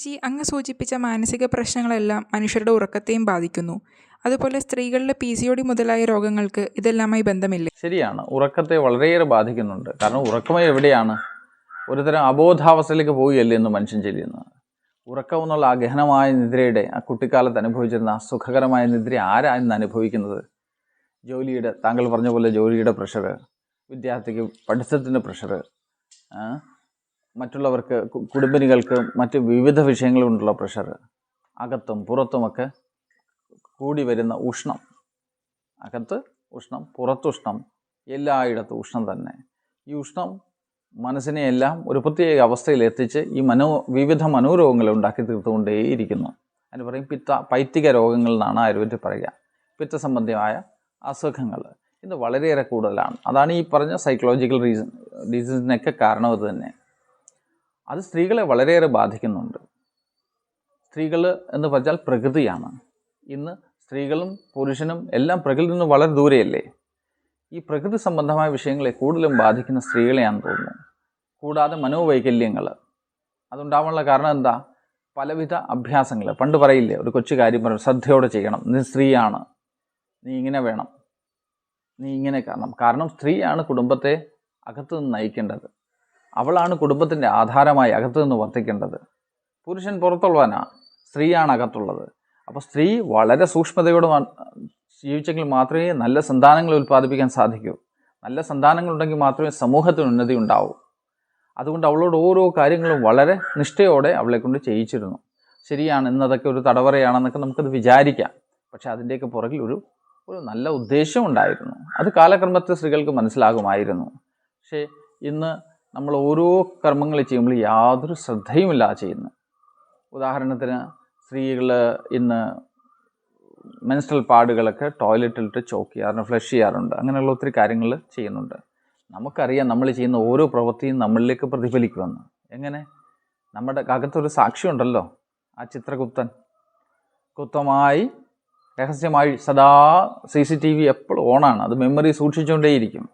ചേച്ചി, അങ്ങ് സൂചിപ്പിച്ച മാനസിക പ്രശ്നങ്ങളെല്ലാം മനുഷ്യരുടെ ഉറക്കത്തെയും ബാധിക്കുന്നു. അതുപോലെ സ്ത്രീകളിലെ PCOD മുതലായ രോഗങ്ങൾക്ക് ഇതെല്ലാമായി ബന്ധമില്ലേ? ശരിയാണ്, ഉറക്കത്തെ വളരെയേറെ ബാധിക്കുന്നുണ്ട്. കാരണം ഉറക്കം എവിടെയാണ്? ഒരുതരം അബോധാവസ്ഥയിലേക്ക് പോവുകയല്ലേ എന്ന് മനുഷ്യൻ ചെയ്യുന്നത്. ഉറക്കം എന്നുള്ള ആ ഗഹനമായ നിദ്രയുടെ, ആ കുട്ടിക്കാലത്ത് അനുഭവിച്ചിരുന്ന ആ സുഖകരമായ നിദ്ര ആരാ ഇന്ന് അനുഭവിക്കുന്നത്? താങ്കൾ പറഞ്ഞ പോലെ ജോലിയുടെ പ്രഷർ, വിദ്യാർത്ഥിക്ക് പഠിത്തത്തിൻ്റെ പ്രഷർ, മറ്റുള്ളവർക്ക്, കുടുംബിനികൾക്ക് മറ്റ് വിവിധ വിഷയങ്ങൾ കൊണ്ടുള്ള പ്രഷർ, അകത്തും പുറത്തുമൊക്കെ കൂടി വരുന്ന ഉഷ്ണം, അകത്ത് ഉഷ്ണം, പുറത്തുഷ്ണം, എല്ലായിടത്തും ഉഷ്ണം തന്നെ. ഈ ഉഷ്ണം മനസ്സിനെയെല്ലാം ഒരു പ്രത്യേക അവസ്ഥയിൽ എത്തിച്ച് ഈ വിവിധ മനോരോഗങ്ങളെ ഉണ്ടാക്കി തീർത്തുകൊണ്ടേയിരിക്കുന്നു. അതിന് പറയും പൈത്തിക രോഗങ്ങൾ എന്നാണ് ആയുർവേദത്തിൽ പറയുക. പിത്ത സംബന്ധമായ അസുഖങ്ങൾ ഇത് വളരെയേറെ കൂടുതലാണ്. അതാണ് ഈ പറഞ്ഞ സൈക്കോളജിക്കൽ ഡിസീസിനൊക്കെ കാരണം അത് തന്നെ. അത് സ്ത്രീകളെ വളരെയേറെ ബാധിക്കുന്നുണ്ട്. സ്ത്രീകൾ എന്ന് പറഞ്ഞാൽ പ്രകൃതിയാണ്. ഇന്ന് സ്ത്രീകളും പുരുഷനും എല്ലാം പ്രകൃതിയിൽ നിന്ന് വളരെ ദൂരെയല്ലേ. ഈ പ്രകൃതി സംബന്ധമായ വിഷയങ്ങളെ കൂടുതലും ബാധിക്കുന്ന സ്ത്രീകളെയാണെന്ന് തോന്നുന്നു. കൂടാതെ മനോവൈകല്യങ്ങൾ അതുണ്ടാവാനുള്ള കാരണം എന്താ? പലവിധ അഭ്യാസങ്ങൾ. പണ്ട് പറയില്ലേ, ഒരു കൊച്ചു കാര്യം പറയും, ശ്രദ്ധയോടെ ചെയ്യണം, നീ സ്ത്രീയാണ്, നീ ഇങ്ങനെ വേണം, നീ ഇങ്ങനെ കാരണം സ്ത്രീയാണ് കുടുംബത്തെ അകത്തു നിന്ന് നയിക്കേണ്ടത്. അവളാണ് കുടുംബത്തിൻ്റെ ആധാരമായി അകത്തു നിന്ന് വർത്തിക്കേണ്ടത്. പുരുഷൻ പുറത്തുള്ളവനാ, സ്ത്രീയാണ് അകത്തുള്ളത്. അപ്പോൾ സ്ത്രീ വളരെ സൂക്ഷ്മതയോടെ ജീവിച്ചെങ്കിൽ മാത്രമേ നല്ല സന്താനങ്ങൾ ഉൽപ്പാദിപ്പിക്കാൻ സാധിക്കൂ. നല്ല സന്താനങ്ങളുണ്ടെങ്കിൽ മാത്രമേ സമൂഹത്തിന് ഉന്നതി ഉണ്ടാവൂ. അതുകൊണ്ട് അവളോട് ഓരോ കാര്യങ്ങളും വളരെ നിഷ്ഠയോടെ അവളെ കൊണ്ട് ചെയ്യിച്ചിരുന്നു. ശരിയാണ്, ഇന്നതൊക്കെ ഒരു തടവറയാണെന്നൊക്കെ നമുക്കത് വിചാരിക്കാം. പക്ഷെ അതിൻ്റെയൊക്കെ പുറകിൽ ഒരു നല്ല ഉദ്ദേശം ഉണ്ടായിരുന്നു. അത് കാലക്രമത്തിൽ സ്ത്രീകൾക്ക് മനസ്സിലാകുമായിരുന്നു. പക്ഷേ ഇന്ന് നമ്മൾ ഓരോ കർമ്മങ്ങൾ ചെയ്യുമ്പോൾ യാതൊരു ശ്രദ്ധയുമില്ലാതെ ചെയ്യുന്നു. ഉദാഹരണത്തിന് സ്ത്രീകൾ ഇന്ന് മെൻസ്ട്രൽ പാഡുകളൊക്കെ ടോയ്ലറ്റിലിട്ട് ചോക്ക് ചെയ്യാറുണ്ട്, ഫ്ലഷ് ചെയ്യാറുണ്ട്. അങ്ങനെയുള്ള ഒത്തിരി കാര്യങ്ങൾ ചെയ്യുന്നുണ്ട്. നമുക്കറിയാം നമ്മൾ ചെയ്യുന്ന ഓരോ പ്രവൃത്തിയും നമ്മളിലേക്ക് പ്രതിഫലിക്കുമെന്ന്. എങ്ങനെ? നമ്മുടെ അകത്തൊരു സാക്ഷിയുണ്ടല്ലോ, ആ ചിത്രഗുപ്തൻ. ഗുപ്തമായി രഹസ്യമായി സദാ CCTV എപ്പോഴും ഓണാണ്. അത് മെമ്മറി സൂക്ഷിച്ചുകൊണ്ടേയിരിക്കും.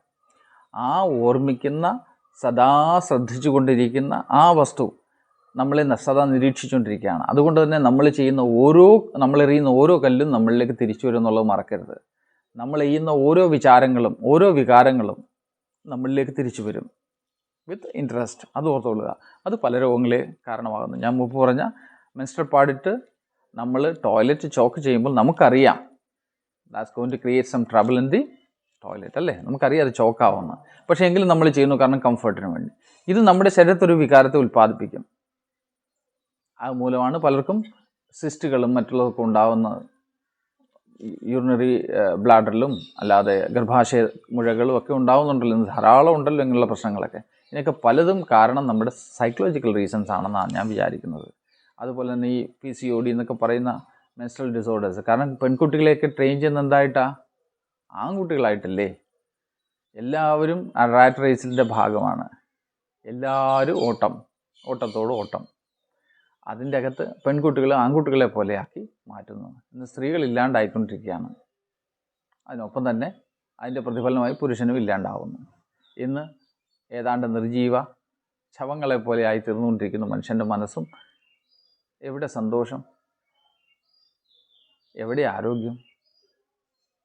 ആ ഓർമ്മിക്കുന്ന, സദാ ശ്രദ്ധിച്ചു കൊണ്ടിരിക്കുന്ന ആ വസ്തു നമ്മളെ സദാ നിരീക്ഷിച്ചുകൊണ്ടിരിക്കുകയാണ്. അതുകൊണ്ട് തന്നെ നമ്മളെറിയുന്ന ഓരോ കല്ലും നമ്മളിലേക്ക് തിരിച്ചു വരും എന്നുള്ളത് മറക്കരുത്. നമ്മൾ ചെയ്യുന്ന ഓരോ വിചാരങ്ങളും ഓരോ വികാരങ്ങളും നമ്മളിലേക്ക് തിരിച്ചു വരും വിത്ത് ഇൻട്രസ്റ്റ്. അത് ഓർത്തുകൊള്ളുക. അത് പല രോഗങ്ങളെ കാരണമാകുന്നു. ഞാൻ മുമ്പ് പറഞ്ഞ മെൻസ്ട്രൽ പാഡിട്ട് നമ്മൾ ടോയ്ലറ്റ് ചോക്ക് ചെയ്യുമ്പോൾ നമുക്കറിയാം that's going to create some trouble in the toilet, അല്ലേ? നമുക്കറിയാം അത് ചോക്കാവുമെന്ന്. പക്ഷേ എങ്കിലും നമ്മൾ ചെയ്യുന്നു, കാരണം കംഫർട്ടിന് വേണ്ടി. ഇത് നമ്മുടെ ശരീരത്തൊരു വികാരത്തെ ഉൽപ്പാദിപ്പിക്കും. അതുമൂലമാണ് പലർക്കും സിസ്റ്റുകളും മറ്റുള്ളതൊക്കെ ഉണ്ടാകുന്നത്. യൂറിനറി ബ്ലാഡറിലും അല്ലാതെ ഗർഭാശയ മുഴകളും ഒക്കെ ഉണ്ടാകുന്നുണ്ടല്ലോ, ഇന്ന് ധാരാളം ഉണ്ടല്ലോ ഇങ്ങനെയുള്ള പ്രശ്നങ്ങളൊക്കെ. ഇതിനൊക്കെ പലതും കാരണം നമ്മുടെ സൈക്കോളജിക്കൽ റീസൺസ് ആണെന്നാണ് ഞാൻ വിചാരിക്കുന്നത്. അതുപോലെ തന്നെ ഈ PCOD എന്നൊക്കെ പറയുന്ന മെൻസ്ട്രൽ ഡിസോർഡേഴ്സ്, കാരണം പെൺകുട്ടികളെയൊക്കെ ട്രെയിൻ ചെയ്യുന്ന എന്തായിട്ടാണ്? ആൺകുട്ടികളായിട്ടല്ലേ. എല്ലാവരും റാറ്റ് റേസിൻ്റെ ഭാഗമാണ്. എല്ലാവരും ഓട്ടത്തോട് ഓട്ടം. അതിൻ്റെ അകത്ത് പെൺകുട്ടികൾ ആൺകുട്ടികളെ പോലെയാക്കി മാറ്റുന്നു. ഇന്ന് സ്ത്രീകളില്ലാണ്ടായിക്കൊണ്ടിരിക്കുകയാണ്. അതിനൊപ്പം തന്നെ അതിൻ്റെ പ്രതിഫലനമായി പുരുഷനും ഇല്ലാണ്ടാവുന്നു. ഇന്ന് ഏതാണ്ട് നിർജീവ ശവങ്ങളെ പോലെ ആയി തീർന്നുകൊണ്ടിരിക്കുന്നു മനുഷ്യൻ്റെ മനസ്സും. എവിടെ സന്തോഷം? എവിടെ ആരോഗ്യം?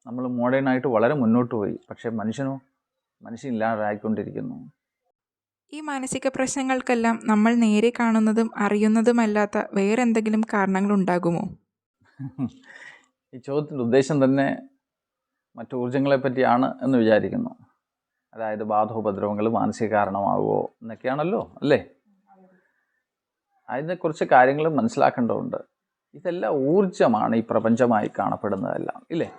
നമ്മൾ മോഡേണായിട്ട് വളരെ മുന്നോട്ട് പോയി, പക്ഷേ മനുഷ്യനില്ലാതായിക്കൊണ്ടിരിക്കുന്നു. ഈ മാനസിക പ്രശ്നങ്ങൾക്കെല്ലാം നമ്മൾ നേരെ കാണുന്നതും അറിയുന്നതുമല്ലാത്ത വേറെന്തെങ്കിലും കാരണങ്ങളുണ്ടാകുമോ? ഈ ചോദ്യത്തിൻ്റെ ഉദ്ദേശം തന്നെ മറ്റു ഊർജ്ജങ്ങളെ പറ്റിയാണ് എന്ന് വിചാരിക്കുന്നു. അതായത് ബാധോപദ്രവങ്ങൾ മാനസിക കാരണമാകുമോ എന്നൊക്കെയാണല്ലോ, അല്ലേ? അതിനെക്കുറിച്ച് കാര്യങ്ങൾ മനസ്സിലാക്കേണ്ടതുണ്ട്. ഇതെല്ലാം ഊർജ്ജമാണ്, ഈ പ്രപഞ്ചമായി കാണപ്പെടുന്നതെല്ലാം, ഇല്ലേ?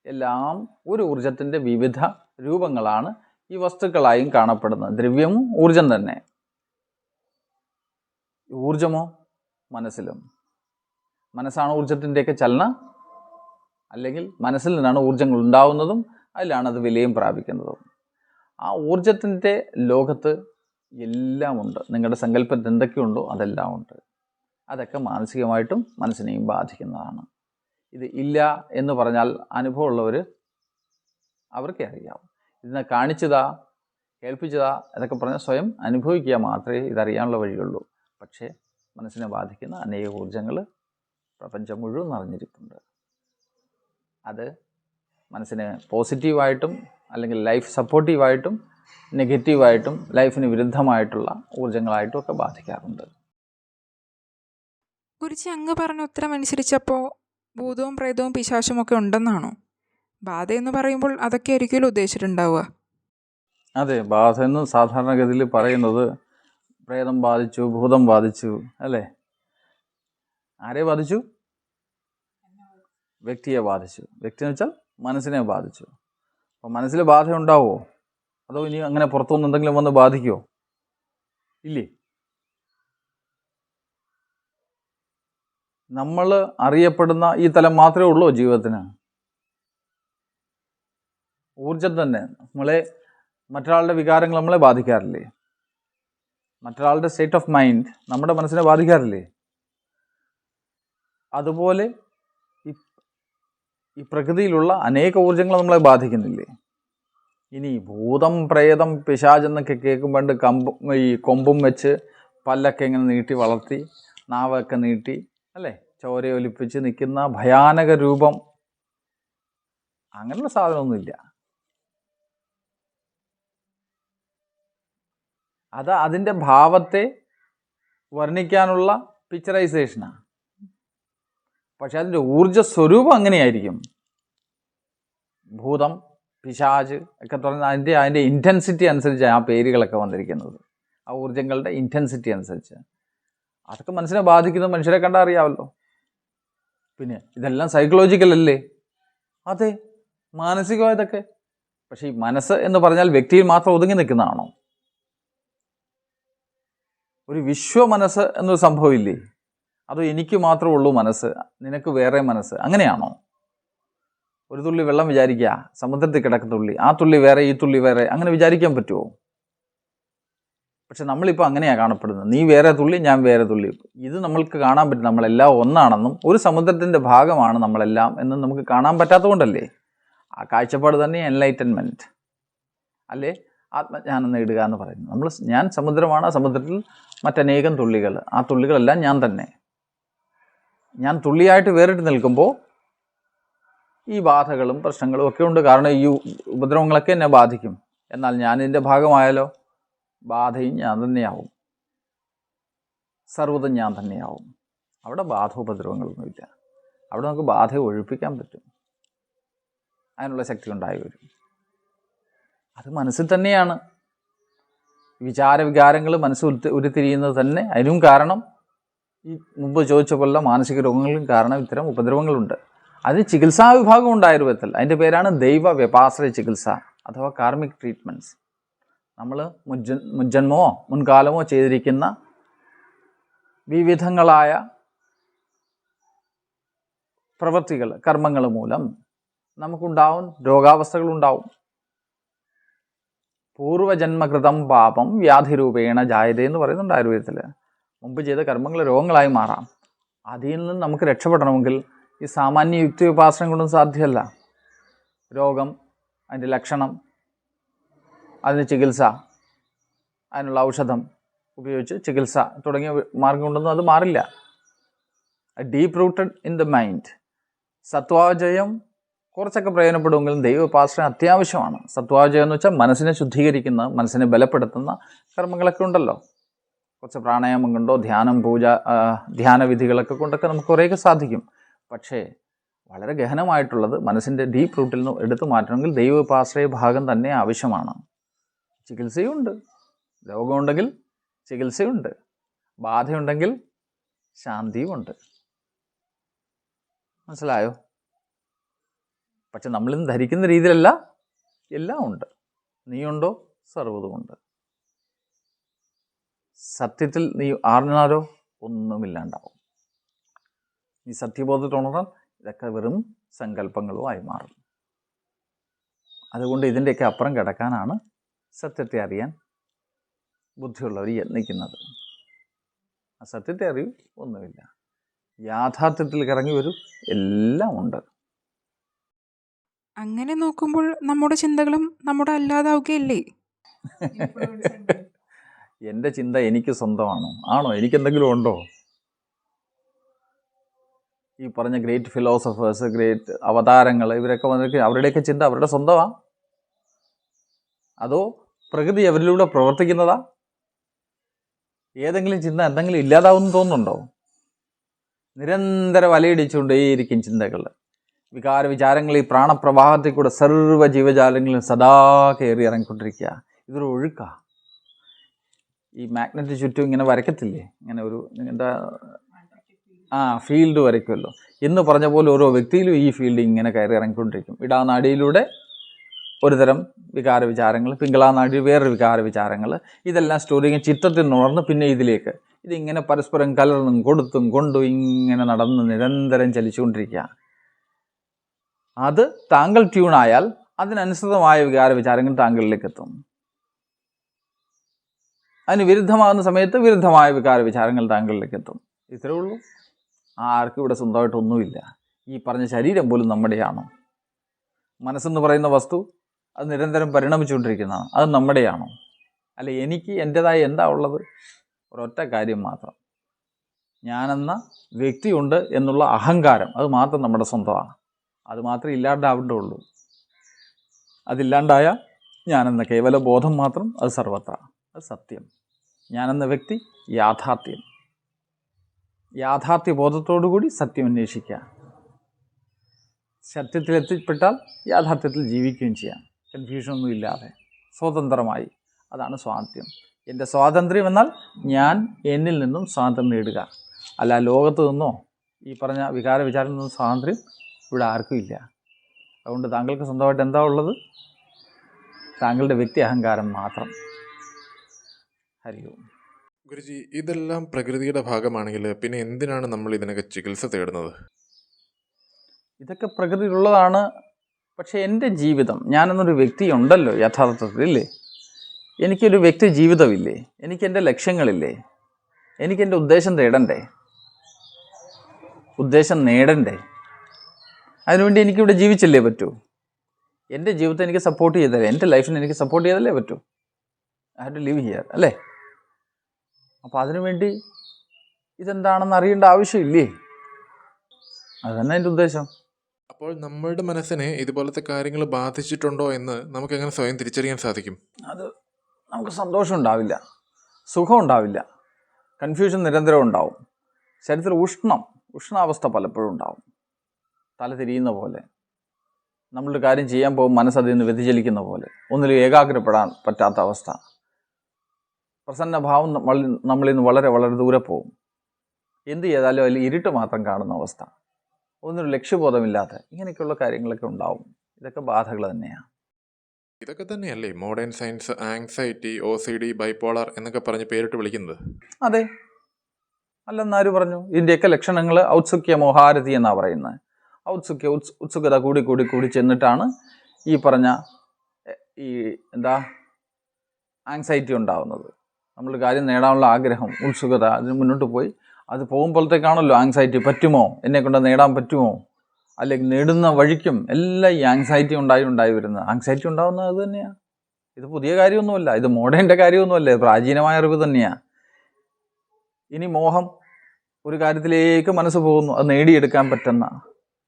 എല്ലാം ഒരു ഊർജ്ജത്തിൻ്റെ വിവിധ രൂപങ്ങളാണ് ഈ വസ്തുക്കളായും കാണപ്പെടുന്നത്. ദ്രവ്യവും ഊർജം തന്നെ. ഊർജമോ മനസ്സിലും. മനസ്സാണ് ഊർജത്തിൻ്റെയൊക്കെ ചലനം, അല്ലെങ്കിൽ മനസ്സിൽ നിന്നാണ് ഊർജങ്ങൾ ഉണ്ടാവുന്നതും അതിലാണ് അത് വിലയും പ്രാപിക്കുന്നതും. ആ ഊർജത്തിൻ്റെ ലോകത്ത് എല്ലാം ഉണ്ട്. നിങ്ങളുടെ സങ്കല്പത്തിൽ എന്തൊക്കെയുണ്ടോ അതെല്ലാം ഉണ്ട്. അതൊക്കെ മാനസികമായിട്ടും മനസ്സിനെയും ബാധിക്കുന്നതാണ്. ഇത് ഇല്ല എന്ന് പറഞ്ഞാൽ അനുഭവമുള്ളവർ അവർക്കേ അറിയാം. ഇതിനെ കാണിച്ചതാ, കേൾപ്പിച്ചതാ എന്നൊക്കെ പറഞ്ഞാൽ സ്വയം അനുഭവിക്കുക മാത്രമേ ഇതറിയാനുള്ള വഴിയുള്ളൂ. പക്ഷേ മനസ്സിനെ ബാധിക്കുന്ന അനേക ഊർജങ്ങൾ പ്രപഞ്ചം മുഴുവൻ നിറഞ്ഞിരിപ്പുണ്ട്. അത് മനസ്സിനെ പോസിറ്റീവായിട്ടും അല്ലെങ്കിൽ ലൈഫ് സപ്പോർട്ടീവായിട്ടും നെഗറ്റീവായിട്ടും ലൈഫിന് വിരുദ്ധമായിട്ടുള്ള ഊർജങ്ങളായിട്ടും ഒക്കെ ബാധിക്കാറുണ്ട്. ഗുരുജി അങ്ങ് പറഞ്ഞ ഉത്തരം അനുസരിച്ചപ്പോൾ ഭൂതവും പ്രേതവും പിശാചും ഒക്കെ ഉണ്ടെന്നാണോ? ബാധയെന്ന് പറയുമ്പോൾ അതൊക്കെ ആയിരിക്കുമല്ലോ ഉദ്ദേശിച്ചിട്ടുണ്ടാവുക. അതെ, ബാധ എന്ന് സാധാരണഗതിയിൽ പറയുന്നത് പ്രേതം ബാധിച്ചു, ഭൂതം ബാധിച്ചു, അല്ലേ? ആരെ ബാധിച്ചു? വ്യക്തിയെ ബാധിച്ചു. വ്യക്തി എന്ന് വെച്ചാൽ മനസ്സിനെ ബാധിച്ചു. അപ്പോൾ മനസ്സിൽ ബാധ ഉണ്ടാവുമോ? അതോ ഇനി അങ്ങനെ പുറത്തുനിന്ന് എന്തെങ്കിലും വന്ന് ബാധിക്കുമോ? ഇല്ലേ. നമ്മൾ അറിയപ്പെടുന്ന ഈ തലം മാത്രമേ ഉള്ളൂ ജീവിതത്തിന്. ഊർജം തന്നെ നമ്മളെ, മറ്റൊരാളുടെ വികാരങ്ങൾ നമ്മളെ ബാധിക്കാറില്ലേ? മറ്റൊരാളുടെ സ്റ്റേറ്റ് ഓഫ് മൈൻഡ് നമ്മുടെ മനസ്സിനെ ബാധിക്കാറില്ലേ? അതുപോലെ ഈ പ്രകൃതിയിലുള്ള അനേക ഊർജങ്ങൾ നമ്മളെ ബാധിക്കുന്നില്ലേ? ഇനി ഭൂതം പ്രേതം പിശാചെന്നൊക്കെ കേൾക്കുമ്പോണ്ട് കൊമ്പും വെച്ച് പല്ലൊക്കെ ഇങ്ങനെ നീട്ടി വളർത്തി നാവൊക്കെ നീട്ടി, അല്ലേ, ചോരയൊലിപ്പിച്ച് നിൽക്കുന്ന ഭയാനക രൂപം, അങ്ങനെയുള്ള സാധനമൊന്നുമില്ല. അത് അതിൻ്റെ ഭാവത്തെ വർണ്ണിക്കാനുള്ള പിക്ചറൈസേഷനാണ്. പക്ഷെ അതിൻ്റെ ഊർജ്ജസ്വരൂപം അങ്ങനെയായിരിക്കും. ഭൂതം പിശാച് ഒക്കെ പറഞ്ഞാൽ അതിൻ്റെ ഇൻറ്റൻസിറ്റി അനുസരിച്ചാണ് ആ പേരുകളൊക്കെ വന്നിരിക്കുന്നത്. ആ ഊർജ്ജങ്ങളുടെ ഇൻറ്റൻസിറ്റി അനുസരിച്ച് അതൊക്കെ മനസ്സിനെ ബാധിക്കുന്നത് മനുഷ്യരെ കണ്ടാൽ അറിയാമല്ലോ. പിന്നെ ഇതെല്ലാം സൈക്കോളജിക്കൽ അല്ലേ? അതെ, മാനസികമായതൊക്കെ. പക്ഷേ ഈ മനസ്സ് എന്ന് പറഞ്ഞാൽ വ്യക്തിയിൽ മാത്രം ഒതുങ്ങി നിൽക്കുന്നതാണോ? ഒരു വിശ്വ മനസ്സ് എന്നൊരു സംഭവമില്ലേ? അതോ എനിക്ക് മാത്രമേ ഉള്ളൂ മനസ്സ്, നിനക്ക് വേറെ മനസ്സ്, അങ്ങനെയാണോ? ഒരു തുള്ളി വെള്ളം വിചാരിക്കുക, സമുദ്രത്തിൽ കിടക്കുന്ന തുള്ളി, ആ തുള്ളി വേറെ ഈ തുള്ളി വേറെ, അങ്ങനെ വിചാരിക്കാൻ പറ്റുമോ? പക്ഷെ നമ്മളിപ്പോൾ അങ്ങനെയാണ് കാണപ്പെടുന്നത്. നീ വേറെ തുള്ളി, ഞാൻ വേറെ തുള്ളി. ഇത് നമ്മൾക്ക് കാണാൻ പറ്റും, നമ്മളെല്ലാം ഒന്നാണെന്നും ഒരു സമുദ്രത്തിൻ്റെ ഭാഗമാണ് നമ്മളെല്ലാം എന്നും നമുക്ക് കാണാൻ പറ്റാത്തതുകൊണ്ടല്ലേ. ആ കാഴ്ചപ്പാട് തന്നെ എൻലൈറ്റൻമെൻറ്റ് അല്ലേ, ആത്മജ്ഞാനം നേടുക എന്ന് പറയുന്നത്. ഞാൻ സമുദ്രമാണ്, സമുദ്രത്തിൽ മറ്റനേകം തുള്ളികൾ, ആ തുള്ളികളെല്ലാം ഞാൻ തന്നെ. ഞാൻ തുള്ളിയായിട്ട് വേറിട്ട് നിൽക്കുമ്പോൾ ഈ ബാധകളും പ്രശ്നങ്ങളും ഒക്കെ ഉണ്ട്. കാരണം ഈ ഉപദ്രവങ്ങളൊക്കെ എന്നെ ബാധിക്കും. എന്നാൽ ഞാൻ ഇതിൻ്റെ ഭാഗമായാലോ ബാധയും ഞാൻ തന്നെയാവും, സർവ്വതും ഞാൻ തന്നെയാവും. അവിടെ ബാധ ഉപദ്രവങ്ങളൊന്നുമില്ല. അവിടെ നമുക്ക് ബാധയെ ഒഴിപ്പിക്കാൻ പറ്റും. അതിനുള്ള ശക്തി ഉണ്ടായി വരും. അത് മനസ്സിൽ തന്നെയാണ്. വിചാരവികാരങ്ങൾ മനസ്സ് ഉരുത്തിരിയുന്നത് തന്നെ. അതിനും കാരണം ഈ മുമ്പ് ചോദിച്ച പോലെ മാനസിക രോഗങ്ങളും കാരണം ഇത്തരം ഉപദ്രവങ്ങളുണ്ട്. അതിന് ചികിത്സാ വിഭാഗം ഉണ്ട് ആയുർവേദത്തിൽ. അതിൻ്റെ പേരാണ് ദൈവ വ്യപാശ്രയ ചികിത്സ അഥവാ കാർമിക് ട്രീറ്റ്മെൻറ്റ്സ്. നമ്മൾ മുൻജന്മമോ മുൻകാലമോ ചെയ്തിരിക്കുന്ന വിവിധങ്ങളായ പ്രവൃത്തികൾ, കർമ്മങ്ങൾ മൂലം നമുക്കുണ്ടാവും രോഗാവസ്ഥകളുണ്ടാവും. പൂർവജന്മകൃതം പാപം വ്യാധിരൂപേണ ജായതേ എന്ന് പറയുന്നുണ്ട് ആയുർവേദത്തിൽ. മുമ്പ് ചെയ്ത കർമ്മങ്ങൾ രോഗങ്ങളായി മാറാം. അതിൽ നിന്ന് നമുക്ക് രക്ഷപ്പെടണമെങ്കിൽ ഈ സാമാന്യ യുക്തിയോപാസനം കൊണ്ടും സാധ്യമല്ല. രോഗം, അതിൻ്റെ ലക്ഷണം, അതിന് ചികിത്സ, അതിനുള്ള ഔഷധം ഉപയോഗിച്ച് ചികിത്സ തുടങ്ങിയ മാർഗം കൊണ്ടൊന്നും അത് മാറില്ല. Deep rooted in the mind. സത്വാജയം കുറച്ചൊക്കെ പ്രയോജനപ്പെടുമെങ്കിലും ദൈവോപാസന അത്യാവശ്യമാണ്. സത്വാജയം എന്ന് വെച്ചാൽ മനസ്സിനെ ശുദ്ധീകരിക്കുന്ന, മനസ്സിനെ ബലപ്പെടുത്തുന്ന കർമ്മങ്ങളൊക്കെ ഉണ്ടല്ലോ. കുറച്ച് പ്രാണായാമം കൊണ്ടോ ധ്യാനം, പൂജ, ധ്യാനവിധികളൊക്കെ കൊണ്ടൊക്കെ നമുക്ക് കുറേയൊക്കെ സാധിക്കും. പക്ഷേ വളരെ ഗഹനമായിട്ടുള്ളത് മനസ്സിൻ്റെ ഡീപ്പ് റൂട്ടിൽ നിന്ന് എടുത്തു മാറ്റണമെങ്കിൽ ദൈവോപാശ്രയ ഭാഗം തന്നെ ആവശ്യമാണ്. ചികിത്സയുണ്ട്. രോഗമുണ്ടെങ്കിൽ ചികിത്സയുണ്ട്. ബാധയുണ്ടെങ്കിൽ ശാന്തിയുമുണ്ട്. മനസ്സിലായോ? പക്ഷെ നമ്മളിന്ന് ധരിക്കുന്ന രീതിയിലല്ല എല്ലാം ഉണ്ട്. നീയുണ്ടോ സർവ്വതുമുണ്ട്. സത്യത്തിൽ നീ ആർന്നാലോ ഒന്നുമില്ലാണ്ടാവും. ഈ സത്യബോധത്തിൽ ഉണർന്നാൽ ഇതൊക്കെ വെറും സങ്കല്പങ്ങളുമായി മാറും. അതുകൊണ്ട് ഇതിൻ്റെയൊക്കെ അപ്പുറം കിടക്കാനാണ് സത്യത്തെ അറിയാൻ ബുദ്ധിയുള്ളവർ യത്നിക്കുന്നത്. ആ സത്യത്തെ അറിയൂ, ഒന്നുമില്ല. യാഥാർത്ഥ്യത്തിൽ ഇറങ്ങി വരും, എല്ലാം ഉണ്ട്. അങ്ങനെ നോക്കുമ്പോൾ നമ്മുടെ ചിന്തകളും നമ്മുടെ അല്ലാതാവുകയല്ലേ? എൻ്റെ ചിന്ത എനിക്ക് സ്വന്തമാണോ? ആണോ? എനിക്കെന്തെങ്കിലും ഉണ്ടോ? ഈ പറഞ്ഞ ഗ്രേറ്റ് ഫിലോസഫേഴ്സ്, ഗ്രേറ്റ് അവതാരങ്ങൾ, ഇവരൊക്കെ വന്നിട്ട് അവരുടെയൊക്കെ ചിന്ത അവരുടെ സ്വന്തമാണ്, അതോ പ്രകൃതി അവരിലൂടെ പ്രവർത്തിക്കുന്നതാ? ഏതെങ്കിലും ചിന്ത എന്തെങ്കിലും ഇല്ലാതാവുമെന്ന് തോന്നുന്നുണ്ടോ? നിരന്തരം വലയിടിച്ചുകൊണ്ടേയിരിക്കും ചിന്തകൾ, വികാര വിചാരങ്ങൾ ഈ പ്രാണപ്രവാഹത്തിൽ കൂടെ സർവ്വ ജീവജാലങ്ങളും സദാ കയറി ഇറങ്ങിക്കൊണ്ടിരിക്കുക. ഇതൊരു ഒഴുക്കാ. ഈ മാഗ്നറ്റ് ചുറ്റും ഇങ്ങനെ വരയ്ക്കത്തില്ലേ, ഇങ്ങനെ ഒരു എന്താ ഫീൽഡ് വരയ്ക്കുമല്ലോ എന്ന് പറഞ്ഞ പോലെ ഓരോ വ്യക്തിയിലും ഈ ഫീൽഡ് ഇങ്ങനെ കയറി ഇറങ്ങിക്കൊണ്ടിരിക്കും. ഇടാനാടിയിലൂടെ ഒരുതരം വികാര വിചാരങ്ങൾ, പിങ്കളാനാടി വേറൊരു വികാര വിചാരങ്ങൾ, ഇതെല്ലാം സ്റ്റോറിങ് ചിത്രത്തിൽ നുണർന്ന് പിന്നെ ഇതിലേക്ക് ഇതിങ്ങനെ പരസ്പരം കലർന്നും കൊടുത്തും കൊണ്ടും ഇങ്ങനെ നടന്ന് നിരന്തരം ചലിച്ചുകൊണ്ടിരിക്കുക. അത് താങ്കൾ ട്യൂണായാൽ അതിനനുസൃതമായ വികാര വിചാരങ്ങൾ താങ്കളിലേക്ക് എത്തും. അതിന് വിരുദ്ധമാകുന്ന സമയത്ത് വിരുദ്ധമായ വികാര വിചാരങ്ങൾ താങ്കളിലേക്ക് എത്തും. ഇത്രേ ഉള്ളൂ. ആർക്കും ഇവിടെ സ്വന്തമായിട്ടൊന്നുമില്ല. ഈ പറഞ്ഞ ശരീരം പോലും നമ്മുടെയാണോ? മനസ്സെന്ന് പറയുന്ന വസ്തു അത് നിരന്തരം പരിണമിച്ചുകൊണ്ടിരിക്കുന്നതാണ്. അത് നമ്മുടെയാണോ? അല്ല, എനിക്ക് എൻ്റേതായി എന്താ ഉള്ളത്? ഒരൊറ്റ കാര്യം മാത്രം, ഞാനെന്ന വ്യക്തിയുണ്ട് എന്നുള്ള അഹങ്കാരം, അത് മാത്രം നമ്മുടെ സ്വന്തമാണ്. അത് മാത്രമേ ഇല്ലാണ്ടാവേണ്ടുള്ളൂ. അതില്ലാണ്ടായ ഞാനെന്ന കേവല ബോധം മാത്രം, അത് സർവത്ര, അത് സത്യം. ഞാനെന്ന വ്യക്തി യാഥാർത്ഥ്യം. യാഥാർത്ഥ്യ ബോധത്തോടുകൂടി സത്യം അന്വേഷിക്കുക. സത്യത്തിലെത്തിപ്പെട്ടാൽ യാഥാർത്ഥ്യത്തിൽ ജീവിക്കുകയും ചെയ്യാം, കൺഫ്യൂഷനൊന്നും ഇല്ലാതെ സ്വതന്ത്രമായി. അതാണ് സ്വാതന്ത്ര്യം. എൻ്റെ സ്വാതന്ത്ര്യം എന്നാൽ ഞാൻ എന്നിൽ നിന്നും സ്വാതന്ത്ര്യം നേടുക. അല്ല ലോകത്ത് നിന്നോ ഈ പറഞ്ഞ വികാര വിചാരം നിന്നും സ്വാതന്ത്ര്യം ഇവിടെ ആർക്കും ഇല്ല. അതുകൊണ്ട് താങ്കൾക്ക് സ്വന്തമായിട്ട് എന്താ ഉള്ളത്? താങ്കളുടെ വ്യക്തി അഹങ്കാരം മാത്രം. ഹരി ഓം. ഗുരുജി, ഇതെല്ലാം പ്രകൃതിയുടെ ഭാഗമാണെങ്കിൽ പിന്നെ എന്തിനാണ് നമ്മൾ ഇതിനൊക്കെ ചികിത്സ തേടുന്നത്? ഇതൊക്കെ പ്രകൃതിയിലുള്ളതാണ്. പക്ഷേ എൻ്റെ ജീവിതം, ഞാനെന്നൊരു വ്യക്തി ഉണ്ടല്ലോ യഥാർത്ഥത്തിൽ, ഇല്ലേ? എനിക്കൊരു വ്യക്തി ജീവിതമില്ലേ? എനിക്കെൻ്റെ ലക്ഷ്യങ്ങളില്ലേ? എനിക്കെൻ്റെ ഉദ്ദേശം തേടണ്ടേ? ഉദ്ദേശം നേടണ്ടേ? അതിനുവേണ്ടി എനിക്കിവിടെ ജീവിച്ചല്ലേ പറ്റൂ? എൻ്റെ ജീവിതത്തെ എനിക്ക് സപ്പോർട്ട് ചെയ്തല്ലേ, എൻ്റെ ലൈഫിനെ എനിക്ക് സപ്പോർട്ട് ചെയ്തല്ലേ പറ്റൂ. I have to live here, അല്ലേ? അപ്പോൾ അതിനുവേണ്ടി ഇതെന്താണെന്ന് അറിയേണ്ട ആവശ്യമില്ലേ? അതുതന്നെ എൻ്റെ ഉദ്ദേശം. അപ്പോൾ നമ്മളുടെ മനസ്സിനെ ഇതുപോലത്തെ കാര്യങ്ങൾ ബാധിച്ചിട്ടുണ്ടോ എന്ന് നമുക്ക് എങ്ങനെ സ്വയം തിരിച്ചറിയാൻ സാധിക്കും? അത് നമുക്ക് സന്തോഷം ഉണ്ടാവില്ല, സുഖം ഉണ്ടാവില്ല, കൺഫ്യൂഷൻ നിരന്തരം ഉണ്ടാവും. ശരീരത്തിൽ ഉഷ്ണാവസ്ഥ പലപ്പോഴും ഉണ്ടാവും. തല തിരിയുന്ന പോലെ, നമ്മളൊരു കാര്യം ചെയ്യാൻ പോകും മനസ്സതിൽ നിന്ന് വ്യതിചലിക്കുന്ന പോലെ, ഒന്നിലും ഏകാഗ്രപ്പെടാൻ പറ്റാത്ത അവസ്ഥ, പ്രസന്നഭാവം നമ്മളിൽ നിന്ന് വളരെ വളരെ ദൂരെ പോകും. എന്ത് ചെയ്താലും അതിൽ ഇരുട്ട് മാത്രം കാണുന്ന അവസ്ഥ, ഒന്നൊരു ലക്ഷ്യബോധമില്ലാതെ, ഇങ്ങനെയൊക്കെയുള്ള കാര്യങ്ങളൊക്കെ ഉണ്ടാവും. ഇതൊക്കെ ബാധകൾ തന്നെയാണ്. ഇതൊക്കെ തന്നെയല്ലേ modern science anxiety, OCD, bipolar എന്നൊക്കെ പറഞ്ഞ് പേരിട്ട് വിളിക്കുന്നത്? അതെ, അല്ലെന്നാര് പറഞ്ഞു? ഇതിൻ്റെയൊക്കെ ലക്ഷണങ്ങൾ ഔത്സുക്യ മോഹാരതി എന്നാണ് പറയുന്നത്. ഉത്സുകത കൂടി കൂടി കൂടി ചെന്നിട്ടാണ് ഈ പറഞ്ഞ ആങ്സൈറ്റി ഉണ്ടാകുന്നത്. നമ്മൾ കാര്യം നേടാനുള്ള ആഗ്രഹം, ഉത്സുകത, അതിന് മുന്നോട്ട് പോയി അത് പോകുമ്പോഴത്തേക്കാണല്ലോ ആങ്സൈറ്റി. പറ്റുമോ, എന്നെക്കൊണ്ട് നേടാൻ പറ്റുമോ, അല്ലെങ്കിൽ നേടുന്ന വഴിക്കും എല്ലാം ഈ ആങ്സൈറ്റി ഉണ്ടായി വരുന്നത്. ആങ്സൈറ്റി ഉണ്ടാകുന്നത് അത് തന്നെയാണ്. ഇത് പുതിയ കാര്യമൊന്നുമല്ല, ഇത് മോഡേണിൻ്റെ കാര്യമൊന്നുമല്ല, ഇത് പ്രാചീനമായ അറിവ് തന്നെയാണ്. ഇനി മോഹം, ഒരു കാര്യത്തിലേക്ക് മനസ്സ് പോകുന്നു, അത് നേടിയെടുക്കാൻ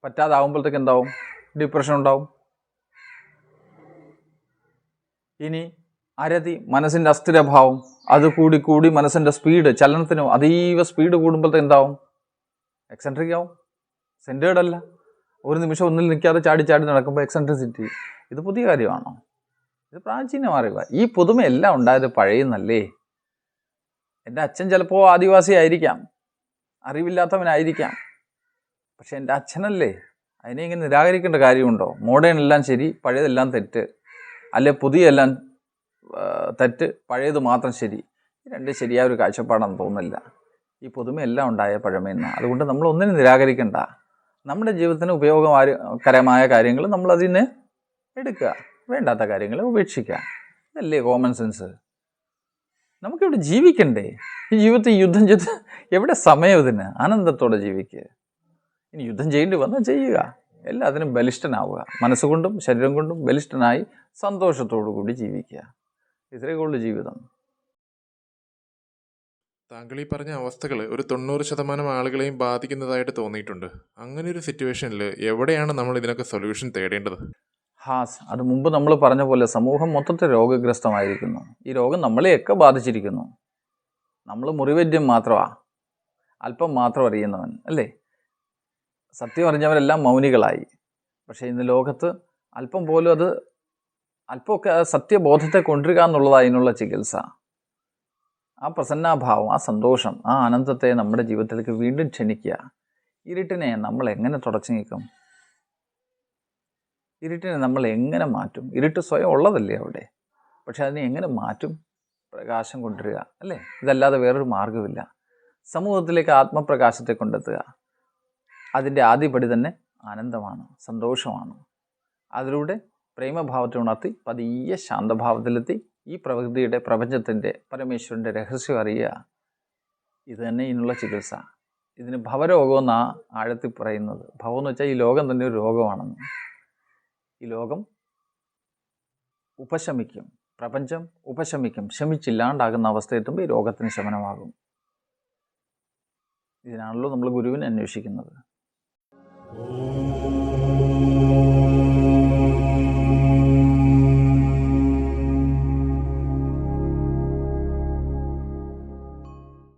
പറ്റാതാവുമ്പോഴത്തേക്ക് എന്താവും? ഡിപ്രഷൻ ഉണ്ടാവും. ഇനി അരതി, മനസ്സിൻ്റെ അസ്ഥിരഭാവം, അത് കൂടി കൂടി മനസ്സിൻ്റെ സ്പീഡ്, ചലനത്തിന് അതീവ സ്പീഡ് കൂടുമ്പോഴത്തേക്ക് എന്താവും? എക്സെൻട്രിക് ആവും, സെൻറ്റേർഡ് അല്ല. ഒരു നിമിഷം ഒന്നിൽ നിൽക്കാതെ ചാടി ചാടി നടക്കുമ്പോൾ എക്സെൻട്രിസിറ്റി. ഇത് പുതിയ കാര്യമാണോ? ഇത് പ്രാചീനം അറിയുക. ഈ പുതുമയെല്ലാം ഉണ്ടായത് പഴയുന്നല്ലേ. എൻ്റെ അച്ഛൻ ചിലപ്പോൾ ആദിവാസി ആയിരിക്കാം, അറിവില്ലാത്തവനായിരിക്കാം, പക്ഷെ എൻ്റെ അച്ഛനല്ലേ. അതിനെ ഇങ്ങനെ നിരാകരിക്കേണ്ട കാര്യമുണ്ടോ? മോഡേൺ എല്ലാം ശരി, പഴയതെല്ലാം തെറ്റ്, അല്ലെ പുതിയതെല്ലാം തെറ്റ്, പഴയത് മാത്രം ശരി. രണ്ടും ശരിയായ ഒരു കാഴ്ചപ്പാടാണെന്ന് തോന്നുന്നില്ല. ഈ പുതുമയെല്ലാം ഉണ്ടായ പഴമയെന്ന്. അതുകൊണ്ട് നമ്മൾ ഒന്നിനും നിരാകരിക്കണ്ട. നമ്മുടെ ജീവിതത്തിന് ഉപയോഗകരമായ കാര്യങ്ങൾ നമ്മളതിൽ നിന്ന് എടുക്കുക, വേണ്ടാത്ത കാര്യങ്ങൾ ഉപേക്ഷിക്കുക. ഇതല്ലേ കോമൺ സെൻസ്. നമുക്കിവിടെ ജീവിക്കണ്ടേ? ഈ ജീവിതത്തിൽ യുദ്ധം ചെയ്ത് എവിടെ സമയം ഇതിന്? ആനന്ദത്തോടെ ജീവിക്കുക. ഇനി യുദ്ധം ചെയ്യേണ്ടി വന്നാൽ ചെയ്യുക. എല്ലാത്തിനും ബലിഷ്ഠനാവുക, മനസ്സുകൊണ്ടും ശരീരം കൊണ്ടും ബലിഷ്ഠനായി സന്തോഷത്തോടു കൂടി ജീവിക്കുക. ഇത്രയേ ഉള്ളൂ ജീവിതം. താങ്കൾ ഈ പറഞ്ഞ അവസ്ഥകൾ ഒരു 90% ആളുകളെയും ബാധിക്കുന്നതായിട്ട് തോന്നിയിട്ടുണ്ട്. അങ്ങനെ ഒരു സിറ്റുവേഷനിൽ എവിടെയാണ് നമ്മൾ ഇതിനൊക്കെ സൊല്യൂഷൻ തേടേണ്ടത്? ഹാസ്, അത് മുമ്പ് നമ്മൾ പറഞ്ഞ പോലെ സമൂഹം മൊത്തത്തിൽ രോഗഗ്രസ്തമായിരിക്കുന്നു. ഈ രോഗം നമ്മളെയൊക്കെ ബാധിച്ചിരിക്കുന്നു. നമ്മൾ മുറിവേദ്യം മാത്രമാണ്, അല്പം മാത്രം അറിയുന്നവൻ അല്ലേ? സത്യം അറിഞ്ഞവരെല്ലാം മൗനികളായി. പക്ഷേ ഇന്ന് ലോകത്ത് അല്പം പോലും അല്പമൊക്കെ സത്യബോധത്തെ കൊണ്ടുവരിക എന്നുള്ളതാണ് അതിനുള്ള ചികിത്സ. ആ പ്രസന്നാഭാവം, ആ സന്തോഷം, ആ ആനന്ദത്തെ നമ്മുടെ ജീവിതത്തിലേക്ക് വീണ്ടും ക്ഷണിക്കുക. ഇരുട്ടിനെ നമ്മൾ എങ്ങനെ തുടച്ചു നീക്കും? ഇരുട്ടിനെ നമ്മൾ എങ്ങനെ മാറ്റും? ഇരുട്ട് സ്വയം ഉള്ളതല്ലേ അവിടെ, പക്ഷെ അതിനെ എങ്ങനെ മാറ്റും? പ്രകാശം കൊണ്ടുവരിക അല്ലേ? ഇതല്ലാതെ വേറൊരു മാർഗ്ഗമില്ല. സമൂഹത്തിലേക്ക് ആത്മപ്രകാശത്തെ കൊണ്ടെത്തുക. അതിൻ്റെ ആദ്യപടി തന്നെ ആനന്ദമാണ്, സന്തോഷമാണ്. അതിലൂടെ പ്രേമഭാവത്തെ ഉണർത്തി പതിയെ ശാന്തഭാവത്തിലെത്തി ഈ പ്രകൃതിയുടെ, പ്രപഞ്ചത്തിൻ്റെ, പരമേശ്വരൻ്റെ രഹസ്യം അറിയുക. ഇത് തന്നെ ഇതിനുള്ള ചികിത്സ. ഇതിന് ഭവരോഗമെന്നാ ആഴത്തിൽ പറയുന്നത്. ഭവം എന്ന് വെച്ചാൽ ഈ ലോകം തന്നെ ഒരു രോഗമാണെന്ന്. ഈ ലോകം ഉപശമിക്കും, പ്രപഞ്ചം ഉപശമിക്കും, ശമിച്ചില്ലാണ്ടാകുന്ന അവസ്ഥയെത്തുമ്പോൾ ഈ രോഗത്തിന് ശമനമാകും. ഇതിനാണല്ലോ നമ്മൾ ഗുരുവിനെ അന്വേഷിക്കുന്നത്.